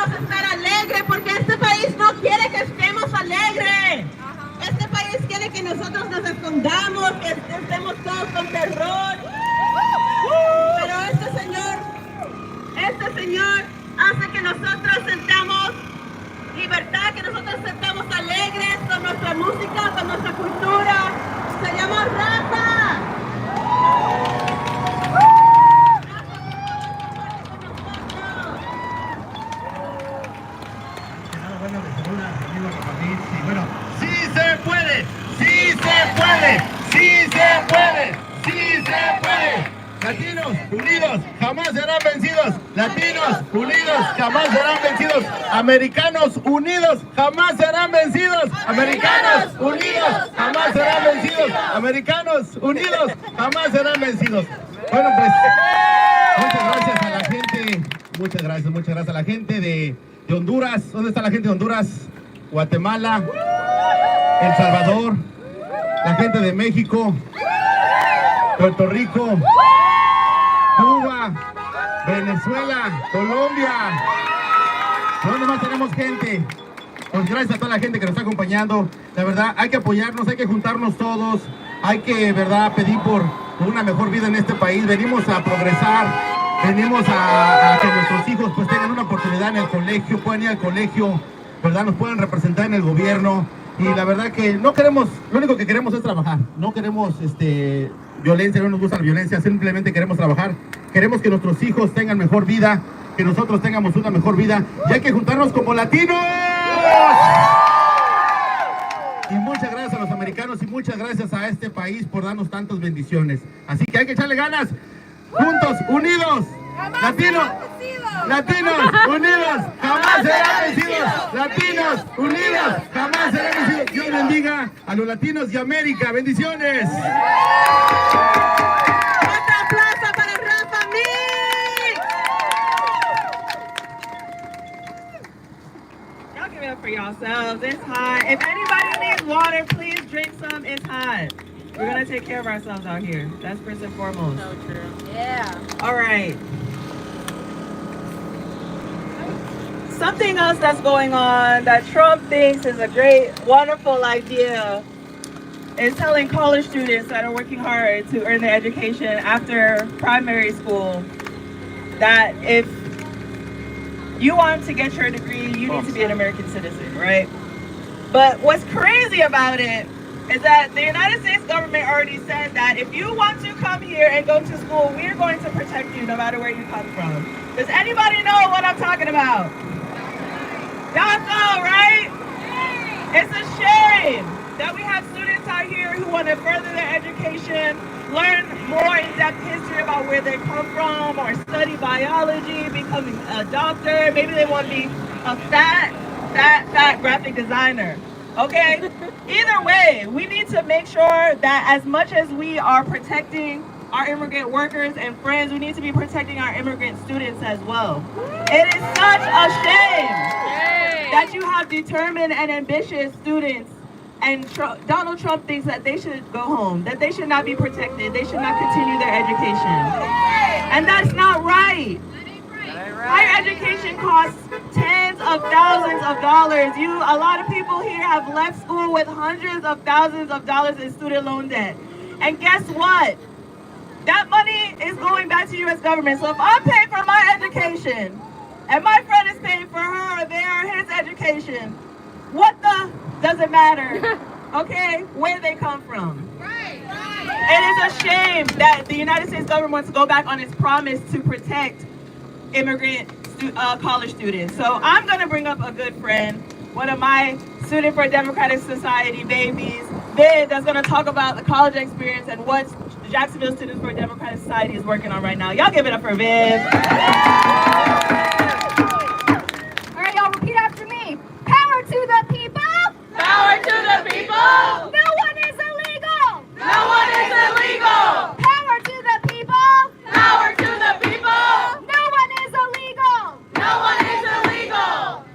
queremos estar alegres porque este país no quiere que estemos alegres. Este país quiere que nosotros nos escondamos, que estemos todos con terror. Pero este Señor hace que nosotros sentamos libertad, que nosotros sentamos alegres con nuestra música, con nuestra cultura. Se llama raza. Bueno, les saluda amigo Rafael. Sí, bueno, sí se puede, sí se puede, sí se puede, sí se puede. Latinos unidos jamás serán vencidos. Latinos unidos jamás serán vencidos. Americanos unidos jamás serán vencidos. Americanos unidos jamás serán vencidos. Americanos unidos jamás serán vencidos. Bueno, pues muchas gracias a la gente. Muchas gracias a la gente de Honduras. ¿Dónde está la gente de Honduras? Guatemala, El Salvador, la gente de México, Puerto Rico, Cuba, Venezuela, Colombia. ¿Dónde más tenemos gente? Pues gracias a toda la gente que nos está acompañando. La verdad, hay que apoyarnos, hay que juntarnos todos. Hay que, verdad, pedir por una mejor vida en este país. Venimos a progresar. Venimos a que nuestros hijos pues tengan una oportunidad en el colegio, puedan ir al colegio, ¿verdad? Nos puedan representar en el gobierno. Y la verdad que no queremos, lo único que queremos es trabajar. No queremos violencia, no nos gusta la violencia, simplemente queremos trabajar. Queremos que nuestros hijos tengan mejor vida, que nosotros tengamos una mejor vida. Y hay que juntarnos como latinos. Y muchas gracias a los americanos y muchas gracias a este país por darnos tantas bendiciones. Así que hay que echarle ganas. Juntos, unidos, latinos unidos, jamás serán vencidos. Latinos unidos, jamás serán vencidos. Dios bendiga a los latinos de América. Bendiciones. Otra aplauso para Rafa Mix. Y'all give it up for yourselves. It's hot. If anybody needs water, please drink some. It's hot. We're going to take care of ourselves out here. That's first and foremost. So true. Yeah. All right. Something else that's going on that Trump thinks is a great, wonderful idea is telling college students that are working hard to earn their education after primary school that if you want to get your degree, you need to be an American citizen, right? But what's crazy about it is that the United States government already said that if you want to come here and go to school, we're going to protect you no matter where you come from. Does anybody know what I'm talking about? Y'all know, right? It's a shame that we have students out here who want to further their education, learn more in-depth history about where they come from, or study biology, becoming a doctor. Maybe they want to be a fat graphic designer. Okay? Either way, we need to make sure that as much as we are protecting our immigrant workers and friends, we need to be protecting our immigrant students as well. It is such a shame that you have determined and ambitious students, and Donald Trump thinks that they should go home, that they should not be protected, they should not continue their education. And that's not right. Higher education costs tens of thousands of dollars. A lot of people here have left school with hundreds of thousands of dollars in student loan debt. And guess what? That money is going back to the U.S. government. So if I pay for my education, and my friend is paying for her or his education, what the does it matter? Okay, where they come from. Right. It is a shame that the United States government wants to go back on its promise to protect immigrant college students. So I'm going to bring up a good friend, one of my Student for a Democratic Society babies, Viv, that's going to talk about the college experience and what Jacksonville Students for a Democratic Society is working on right now. Y'all give it up for Viv. All right, y'all repeat after me. Power to the people. Power to the people. No one is illegal. No one is illegal. Power to the people. Power to the people. No one is illegal. No one is illegal.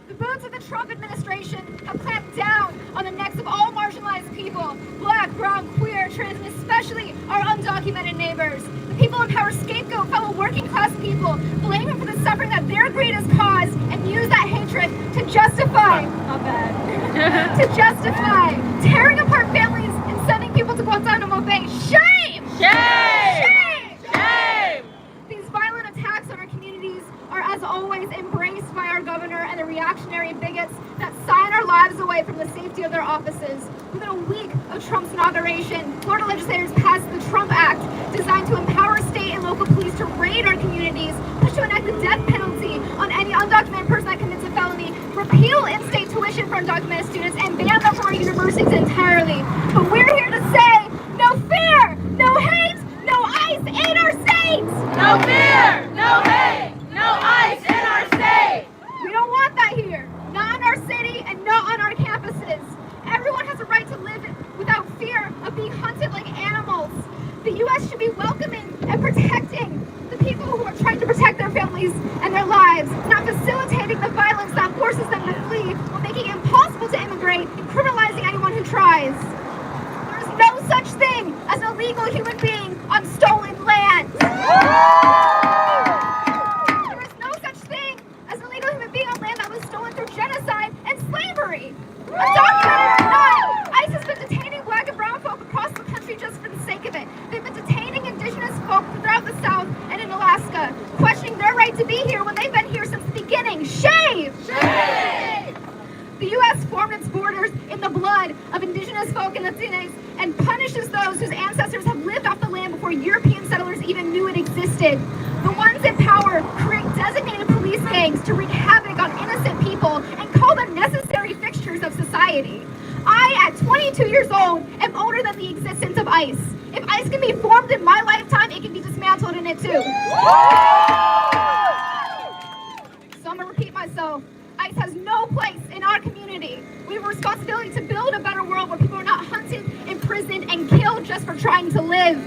The boots of the Trump administration have clamped down on the necks of all marginalized people, black, brown, queer, trans, and especially our undocumented neighbors. The people in power scapegoat fellow working class people, blame them for the suffering that their greed has caused, and use that justify, not bad, to justify tearing apart families and sending people to Guantanamo Bay. Shame! Shame! Shame! Shame! These violent attacks on our communities are, as always, embraced by our governor and the reactionary bigots that sign our lives away from the safety of their offices. Within a week of Trump's inauguration, Florida legislators passed the Trump Act, designed to empower state and local police to raid our communities, push to enact the death penalty on any undocumented person that commits a felony, repeal in-state tuition for undocumented students, and ban them from our universities entirely. But we're here to say, no fear, no hate, no ICE in our states! No fear! No hate! No ICE in our state! We don't want that here. Not in our city and not on our campuses. Everyone has a right to live without fear of being hunted like animals. The U.S. should be welcoming and protecting the people who are trying to protect their families and their lives, not facilitating the violence that forces them to flee while making it impossible to immigrate and criminalizing anyone who tries. There is no such thing as an illegal human being on stolen land. There is no such thing as an illegal human being on land that was stolen through genocide and slavery. Undocumented or not, ICE has been detaining black and brown folk across the country just for the sake of it. They've been detaining indigenous folk throughout the South and in Alaska, questioning their right to be here when they've been here since the beginning. Shame! Shame! The U.S. formed its borders in the blood of indigenous folk and Latinos and punishes those whose ancestors have lived off the land before European settlers even knew it existed. The ones in power create designated police gangs to wreak havoc on innocent people and call them necessary fixtures of society. I, at 22 years old, am older than the existence of ICE. If ICE can be formed in my lifetime, it can be dismantled in it too. So I'm gonna repeat myself. ICE has no place in our community. We have a responsibility to build a better world where people are not hunted, imprisoned, and killed just for trying to live.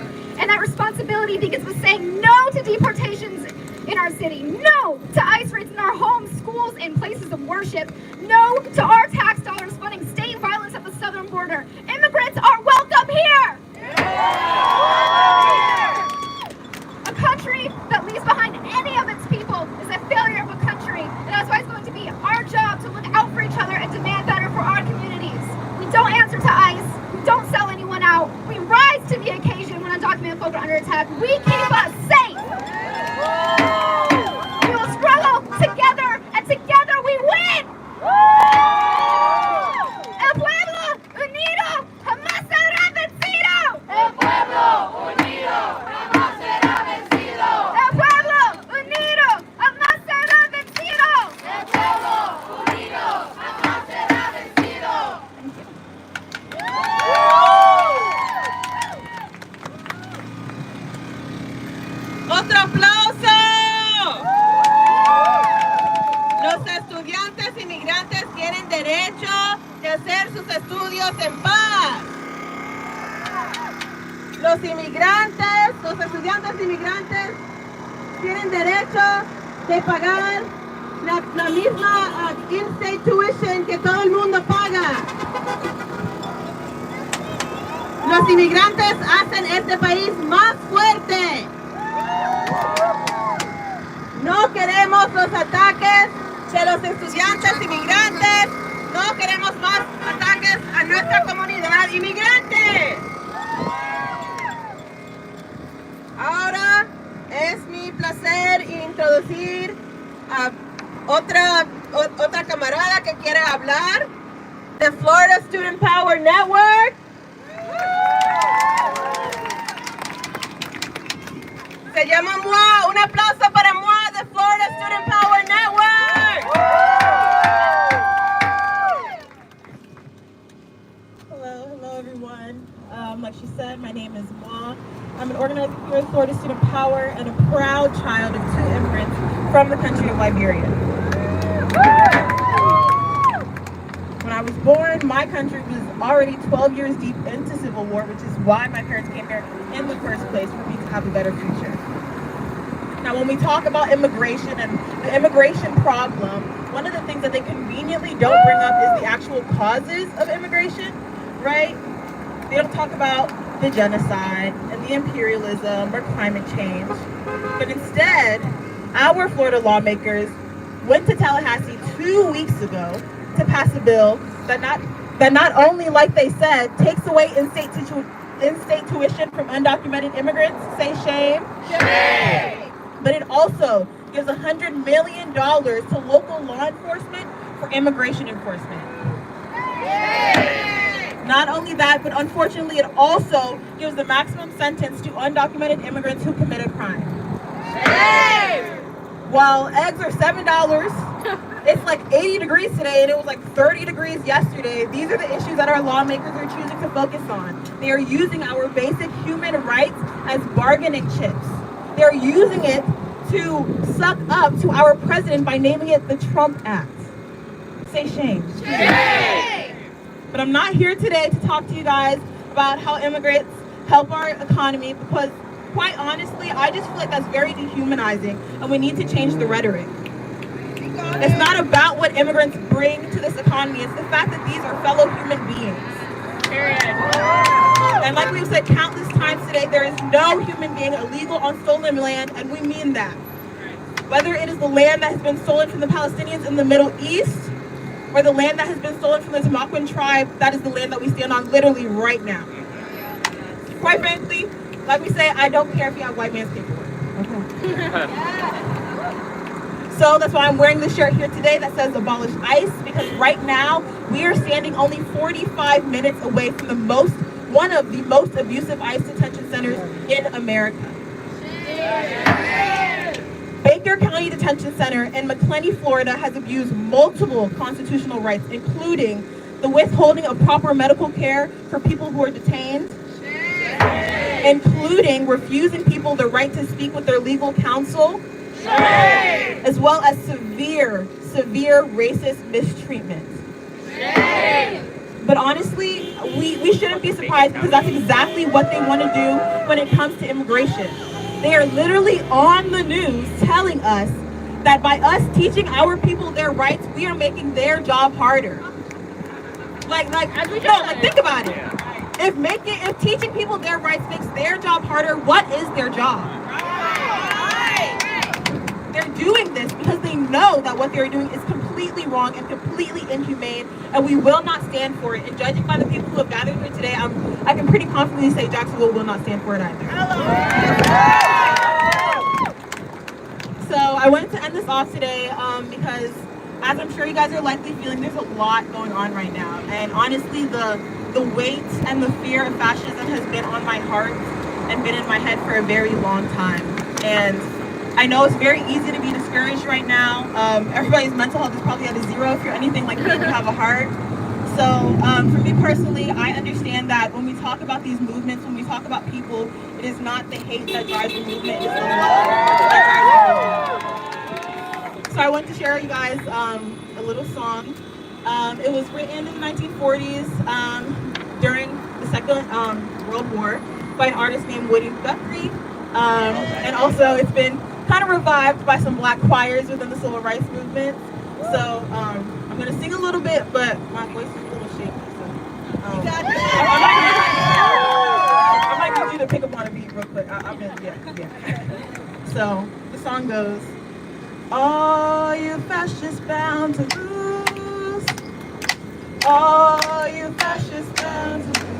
And that responsibility begins with saying no to deportations in our city, no to ICE raids in our homes, schools, and places of worship, no to our tax dollars funding state violence at the southern border. Immigrants are welcome here! A country that leaves behind any of its people is a failure of a country, and that's why it's going to be our job to look out for each other and demand better for our communities. We don't answer to ICE, we don't sell anyone out, we rise to the occasion when undocumented folk are under attack. We keep us safe! We will struggle together, and together we win! El pueblo unido jamás será vencido! El pueblo unido jamás será vencido. El pueblo unido jamás será vencido! El pueblo unido jamás será vencido. ¡Otro aplauso! Los estudiantes inmigrantes tienen derecho de hacer sus estudios en paz. Los estudiantes inmigrantes tienen derecho de pagar la misma in-state tuition que todo el mundo paga. Los inmigrantes hacen este país más fuerte. No queremos los ataques de los estudiantes inmigrantes. No queremos más ataques a nuestra comunidad inmigrante. Ahora es mi placer introducir a otra camarada que quiere hablar de Florida Student Power Network. Se llama MOA. Un aplauso para MOA de Florida Student Power Network. Hello everyone. Like she said, my name is Ma. I'm an organizer here at Florida Student Power and a proud child of 2 immigrants from the country of Liberia. When I was born, my country was already 12 years deep into civil war, which is why my parents came here in the first place, for me to have a better future. Now, when we talk about immigration and the immigration problem, one of the things that they conveniently don't bring up is the actual causes of immigration, right? They don't talk about the genocide and the imperialism or climate change. But instead, our Florida lawmakers went to Tallahassee 2 weeks ago to pass a bill that not only, like they said, takes away in-state tuition from undocumented immigrants, say shame. Shame. But it also gives $100 million to local law enforcement for immigration enforcement. Shame. Not only that, but unfortunately it also gives the maximum sentence to undocumented immigrants who commit a crime. Shame. While eggs are $7, it's like 80 degrees today and it was like 30 degrees yesterday. These are the issues that our lawmakers are choosing to focus on. They are using our basic human rights as bargaining chips. They're using it to suck up to our president by naming it the Trump Act. Say shame. Shame. But I'm not here today to talk to you guys about how immigrants help our economy, because quite honestly, I just feel like that's very dehumanizing and we need to change the rhetoric. It's not about what immigrants bring to this economy, it's the fact that these are fellow human beings. Period. And like we've said countless times today, there is no human being illegal on stolen land, and we mean that. Whether it is the land that has been stolen from the Palestinians in the Middle East, or the land that has been stolen from the Tamaquen tribe, that is the land that we stand on literally right now. Quite frankly, like we say, I don't care if you have white man's paperwork. Okay. So that's why I'm wearing this shirt here today that says abolish ICE, because right now we are standing only 45 minutes away from one of the most abusive ICE detention centers in America. Baker County Detention Center in McClenny, Florida has abused multiple constitutional rights, including the withholding of proper medical care for people who are detained, including refusing people the right to speak with their legal counsel, as well as severe racist mistreatment. But honestly, we shouldn't be surprised, because that's exactly what they want to do when it comes to immigration. They are literally on the news telling us that by us teaching our people their rights, we are making their job harder. Like think about it. If teaching people their rights makes their job harder, what is their job? They're doing this because they know that what they're doing is completely wrong and completely inhumane, and we will not stand for it. And judging by the people who have gathered here today, I can pretty confidently say Jacksonville will not stand for it either. So I wanted to end this off today because, as I'm sure you guys are likely feeling, there's a lot going on right now. And honestly, the weight and the fear of fascism has been on my heart and been in my head for a very long time. And I know it's very easy to be discouraged right now. Everybody's mental health is probably at a zero if you're anything like me and you have a heart. So for me personally, I understand that when we talk about these movements, when we talk about people, it is not the hate that drives the movement, it's the love that drives the movement. So I wanted to share with you guys a little song. It was written in the 1940s during the Second World War by an artist named Woody Guthrie. And also it's been kind of revived by some black choirs within the civil rights movement. So I'm going to sing a little bit, but my voice is a little shaky. So I might need you to pick up on a beat real quick. Yeah. So the song goes, all you fascists bound to lose. All you fascists bound to lose.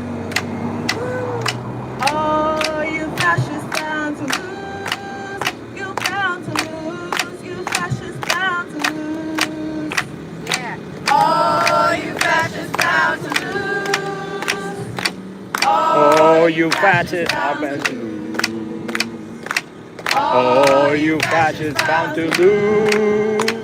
All you fascists bound to lose. You bound to lose. You fascists bound to lose. Yeah. All you fascists bound to lose. Oh, you fascists are bound to lose. Oh, you fascists bound to lose.